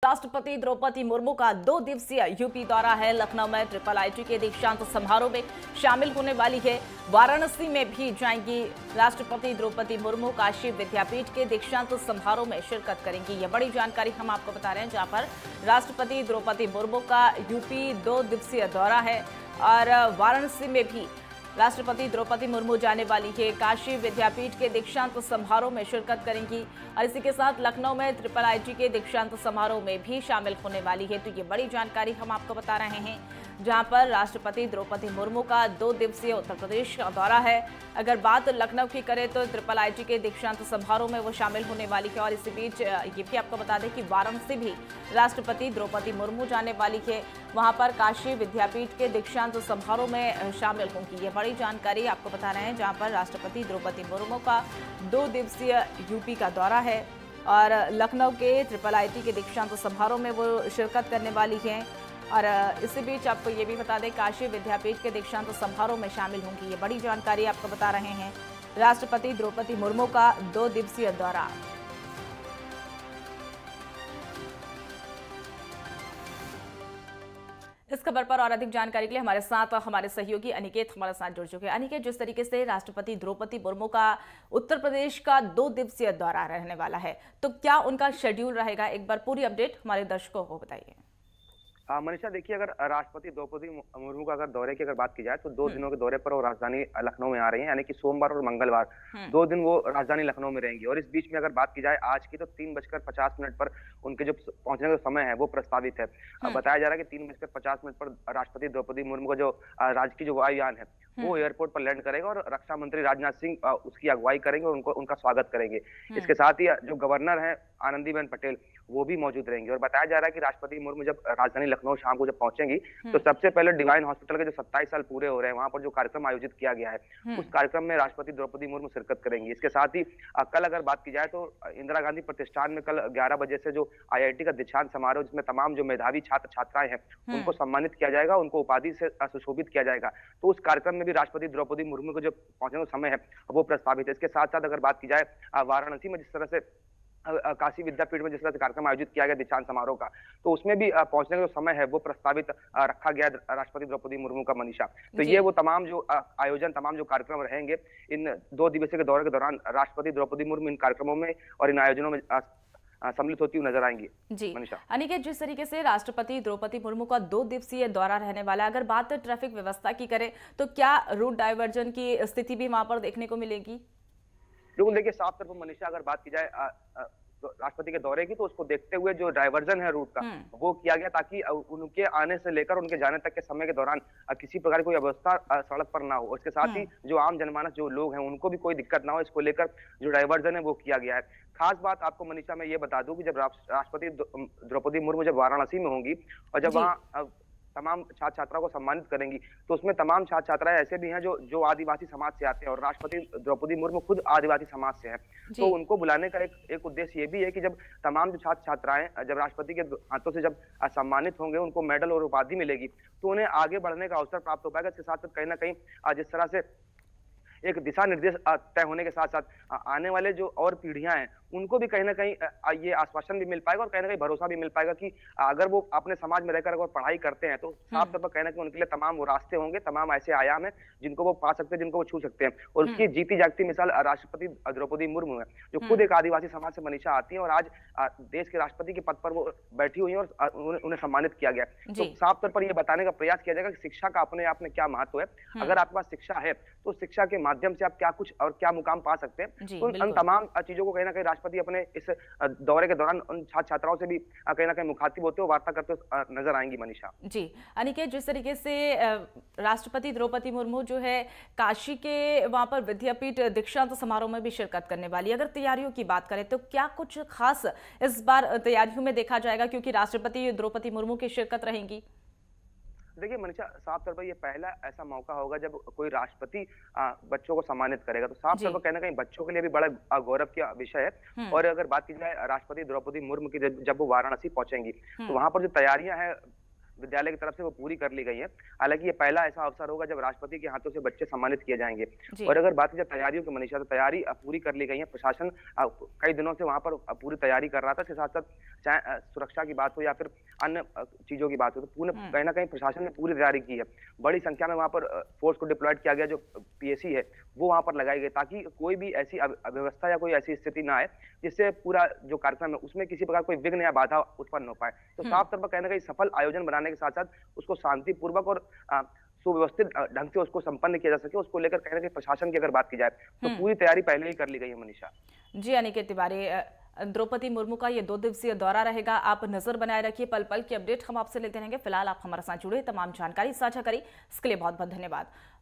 राष्ट्रपति द्रौपदी मुर्मू का 2 दिवसीय यूपी दौरा है। लखनऊ में ट्रिपल आईटी के दीक्षांत समारोह में शामिल होने वाली है। वाराणसी में भी जाएंगी राष्ट्रपति द्रौपदी मुर्मू। काशी विद्यापीठ के दीक्षांत समारोह में शिरकत करेंगी। यह बड़ी जानकारी हम आपको बता रहे हैं, जहां पर राष्ट्रपति द्रौपदी मुर्मू का यूपी 2 दिवसीय दौरा है और वाराणसी में भी राष्ट्रपति द्रौपदी मुर्मू जाने वाली है। काशी विद्यापीठ के दीक्षांत समारोह में शिरकत करेंगी और इसी के साथ लखनऊ में ट्रिपल आईटी के दीक्षांत समारोह में भी शामिल होने वाली है। तो ये बड़ी जानकारी हम आपको बता रहे हैं, जहां पर राष्ट्रपति द्रौपदी मुर्मू का 2 दिवसीय उत्तर प्रदेश का दौरा है। अगर बात लखनऊ की करें तो ट्रिपल आईटी के दीक्षांत समारोह में वो शामिल होने वाली है और इसी बीच ये भी आपको बता दें कि वाराणसी भी राष्ट्रपति द्रौपदी मुर्मू जाने वाली है। वहां पर काशी विद्यापीठ के दीक्षांत समारोह में शामिल होंगी। ये बड़ी जानकारी आपको बता रहे हैं, जहां पर राष्ट्रपति द्रौपदी मुर्मू का 2 दिवसीय यूपी का दौरा है और लखनऊ के ट्रिपल आईटी के दीक्षांत समारोह में वो शिरकत करने वाली है। और इसी बीच आपको ये भी बता दें, काशी विद्यापीठ के दीक्षांत समारोह में शामिल होंगी। ये बड़ी जानकारी आपको बता रहे हैं, राष्ट्रपति द्रौपदी मुर्मू का 2 दिवसीय दौरा। इस खबर पर और अधिक जानकारी के लिए हमारे साथ हमारे सहयोगी अनिकेत हमारे साथ जुड़ चुके हैं। अनिकेत, जिस तरीके से राष्ट्रपति द्रौपदी मुर्मू का उत्तर प्रदेश का 2 दिवसीय दौरा रहने वाला है, तो क्या उनका शेड्यूल रहेगा? एक बार पूरी अपडेट हमारे दर्शकों को बताइए। मनीषा, देखिए, अगर राष्ट्रपति द्रौपदी मुर्मू का अगर दौरे की अगर बात की जाए तो 2 दिनों के दौरे पर वो राजधानी लखनऊ में आ रही हैं, यानी कि सोमवार और मंगलवार 2 दिन वो राजधानी लखनऊ में रहेंगी। और इस बीच में अगर बात की जाए आज की, तो 3:50 पर उनके जो पहुंचने का समय है वो प्रस्तावित है। बताया जा रहा है कि 3:50 पर राष्ट्रपति द्रौपदी मुर्मू का जो राजकीय जो वायुयान है वो एयरपोर्ट पर लैंड करेगा और रक्षा मंत्री राजनाथ सिंह उसकी अगुवाई करेंगे और उनका स्वागत करेंगे। इसके साथ ही जो गवर्नर है आनंदीबेन पटेल वो भी मौजूद रहेंगे। और बताया जा रहा है कि राष्ट्रपति मुर्मू जब राजधानी लखनऊ शाम को जब पहुंचेंगी तो सबसे पहले डिवाइन हॉस्पिटल के जो 27 साल पूरे हो रहे हैं वहां पर जो कार्यक्रम आयोजित किया गया है उस कार्यक्रम में राष्ट्रपति द्रौपदी मुर्मू शिरकत करेंगी। इसके साथ ही कल अगर बात की जाए तो इंदिरा गांधी प्रतिष्ठान में कल 11 बजे से जो IIT का दीक्षांत समारोह, जिसमें तमाम जो मेधावी छात्र छात्राएं हैं उनको सम्मानित किया जाएगा, उनको उपाधि से सुशोभित किया जाएगा। तो उस कार्यक्रम में भी राष्ट्रपति द्रौपदी मुर्मू को जो पहुंचने का समय है वो प्रस्तावित है। इसके साथ साथ अगर बात की जाए वाराणसी में जिस तरह से काशी विद्यापीठ में जिस तरह से कार्यक्रम आयोजित किया गया दीक्षांत समारोह का, तो उसमें भी पहुंचने का जो समय है वो प्रस्तावित रखा गया राष्ट्रपति द्रौपदी मुर्मू का। मनीषा, तो ये वो तमाम जो आयोजन, तमाम जो कार्यक्रम रहेंगे इन 2 दिवसीय के दौरे के दौरान, राष्ट्रपति द्रौपदी मुर्मू इन कार्यक्रमों में और इन आयोजनों में सम्मिलित होती हुई नजर आएंगी। जी मनीषा। अनिकेत, जिस तरीके से राष्ट्रपति द्रौपदी मुर्मू का 2 दिवसीय दौरा रहने वाला है, अगर बात ट्रैफिक व्यवस्था की करें तो क्या रूट डाइवर्जन की स्थिति भी वहां पर देखने को मिलेगी? बिल्कुल, देखिए, साफ तौर पर मनीषा अगर बात की जाए तो राष्ट्रपति के दौरे की, तो उसको देखते हुए जो डाइवर्जन है रूट का वो किया गया ताकि उनके आने से लेकर उनके जाने तक के समय के दौरान किसी प्रकार की कोई अवस्था सड़क पर ना हो। इसके साथ ही जो आम जनमानस जो लोग हैं उनको भी कोई दिक्कत ना हो, इसको लेकर जो डाइवर्जन है वो किया गया है। खास बात आपको मनीषा मैं ये बता दूं कि जब राष्ट्रपति द्रौपदी मुर्मू जब वाराणसी में होंगी और जब वहाँ तमाम छात्र छात्राओं को सम्मानित करेंगी, तो उसमें तमाम छात्र छात्राएं ऐसे भी हैं जो आदिवासी समाज से आते हैं और राष्ट्रपति द्रौपदी मुर्मू खुद आदिवासी समाज से हैं। तो उनको बुलाने का एक उद्देश्य ये भी है कि जब तमाम जो छात्र छात्राएं जब राष्ट्रपति के हाथों से जब सम्मानित होंगे, उनको मेडल और उपाधि मिलेगी, तो उन्हें आगे बढ़ने का अवसर प्राप्त हो पाएगा। इसके साथ साथ कहीं ना कहीं जिस तरह से एक दिशा निर्देश तय होने के साथ साथ आने वाले जो और पीढ़ियां हैं उनको भी कहीं ना कहीं ये आश्वासन भी मिल पाएगा और कहीं ना कहीं भरोसा भी मिल पाएगा कि अगर वो अपने समाज में रहकर अगर पढ़ाई करते हैं तो साफ तौर पर कहीं ना कहीं उनके लिए तमाम वो रास्ते होंगे, तमाम ऐसे आयाम हैं जिनको वो पा सकते हैं, जिनको वो छू सकते हैं। और उसकी जीती जागती मिसाल राष्ट्रपति द्रौपदी मुर्मू है, जो खुद एक आदिवासी समाज से मनीषा आती है और आज देश के राष्ट्रपति के पद पर वो बैठी हुई है और उन्हें सम्मानित किया गया। तो साफ तौर पर यह बताने का प्रयास किया जाएगा कि शिक्षा का अपने आप में क्या महत्व है। अगर आपके पास शिक्षा है तो शिक्षा के माध्यम से आप क्या कुछ और क्या मुकाम पा सकते हैं। तो उन तमाम चीजों को कहीं ना कहीं राष्ट्रपति अपने इस दौरे के दौरान उन छात्र छात्राओं से भी कहीं ना कहीं मुखातिब होते हुए वार्ता करते हुए नजर आएंगी। मनीषा जी, अनिकेत, जिस तरीके से राष्ट्रपति द्रौपदी मुर्मू जो है काशी के वहां पर विद्यापीठ दीक्षांत समारोह में भी शिरकत करने वाली है, अगर तैयारियों की बात करें तो क्या कुछ खास इस बार तैयारियों में देखा जाएगा, क्योंकि राष्ट्रपति द्रौपदी मुर्मू की शिरकत रहेंगी? देखिए मनीषा, साफ तौर पर ये पहला ऐसा मौका होगा जब कोई राष्ट्रपति बच्चों को सम्मानित करेगा, तो साफ तौर पर कहना कहीं बच्चों के लिए भी बड़ा गौरव का विषय है। और अगर बात की जाए राष्ट्रपति द्रौपदी मुर्मू की जब वो वाराणसी पहुंचेंगी तो वहां पर जो तैयारियां हैं विद्यालय की तरफ से वो पूरी कर ली गई है। हालांकि ये पहला ऐसा अवसर होगा जब राष्ट्रपति के हाथों से बच्चे सम्मानित किए जाएंगे। और अगर बात की जाए तैयारियों की मनीषा, तो तैयारी पूरी कर ली गई है। प्रशासन कई दिनों से वहां पर पूरी तैयारी कर रहा था। इसके साथ साथ चाहे सुरक्षा की बात हो या फिर अन्य चीजों की बात हो, तो पूरे कहीं ना कहीं प्रशासन ने पूरी तैयारी की है। बड़ी संख्या में वहां पर फोर्स को डिप्लॉयड किया गया, जो पीएसी है वो वहां पर लगाई गई, ताकि कोई भी ऐसी अव्यवस्था या कोई ऐसी स्थिति ना आए जिससे पूरा जो कार्यक्रम है उसमें किसी प्रकार कोई विघ्न या बाधा उत्पन्न हो पाए। तो साफ तौर पर कहना कहीं सफल आयोजन बनाने के साथ साथ उसको शांतिपूर्वक और सुव्यवस्थित ढंग से उसको संपन्न किया जा सके, उसको लेकर कहना कि प्रशासन की अगर बात की जाए तो पूरी तैयारी पहले ही कर ली गई है मनीषा। जी अनिकेत तिवारी, द्रौपदी मुर्मू का ये 2 दिवसीय दौरा रहेगा। आप नजर बनाए रखिए, पल पल की अपडेट हम आपसे लेते रहेंगे। फिलहाल आप हमारे साथ जुड़े, तमाम जानकारी साझा करी, इसके लिए बहुत बहुत धन्यवाद।